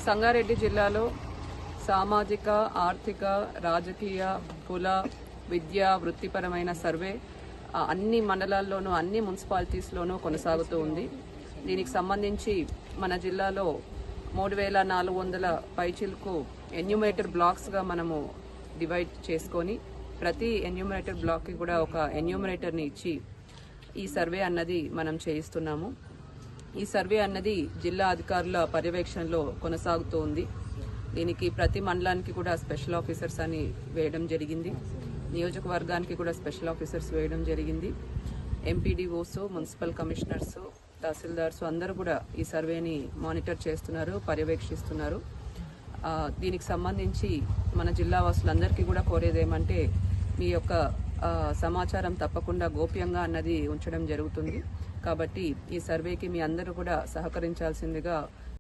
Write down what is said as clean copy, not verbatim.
సంగారెడ్డి జిల్లాలో సామాజిక, ఆర్థిక, రాజకీయ, కుల, విద్యా, వృత్తిపరమైన సర్వే అన్ని మండలాల్లోనూ అన్ని మున్సిపాలిటీస్లోనూ కొనసాగుతూ ఉంది. దీనికి సంబంధించి మన జిల్లాలో 3400 పైచిలకు ఎన్యూమరేటర్ బ్లాక్స్గా మనము డివైడ్ చేసుకొని ప్రతి ఎన్యూమరేటర్ బ్లాక్కి కూడా ఒక ఎన్యూమరేటర్ని ఇచ్చి ఈ సర్వే అన్నది మనం చేయిస్తున్నాము. ఈ సర్వే అన్నది జిల్లా అధికారుల పర్యవేక్షణలో కొనసాగుతూ ఉంది. దీనికి ప్రతి మండలానికి కూడా స్పెషల్ ఆఫీసర్స్ అని వేయడం జరిగింది. నియోజకవర్గానికి కూడా స్పెషల్ ఆఫీసర్స్ వేయడం జరిగింది. ఎంపీడీఓస్, మున్సిపల్ కమిషనర్స్, తహసీల్దార్స్ అందరూ కూడా ఈ సర్వేని మానిటర్ చేస్తున్నారు, పర్యవేక్షిస్తున్నారు. దీనికి సంబంధించి మన జిల్లా వాసులందరికీ కూడా కోరేది ఏమంటే మీ యొక్క సమాచారం తప్పకుండా గోప్యంగా అన్నది ఉంచడం జరుగుతుంది. కాబట్టి ఈ సర్వేకి మీ అందరూ కూడా సహకరించాల్సిందిగా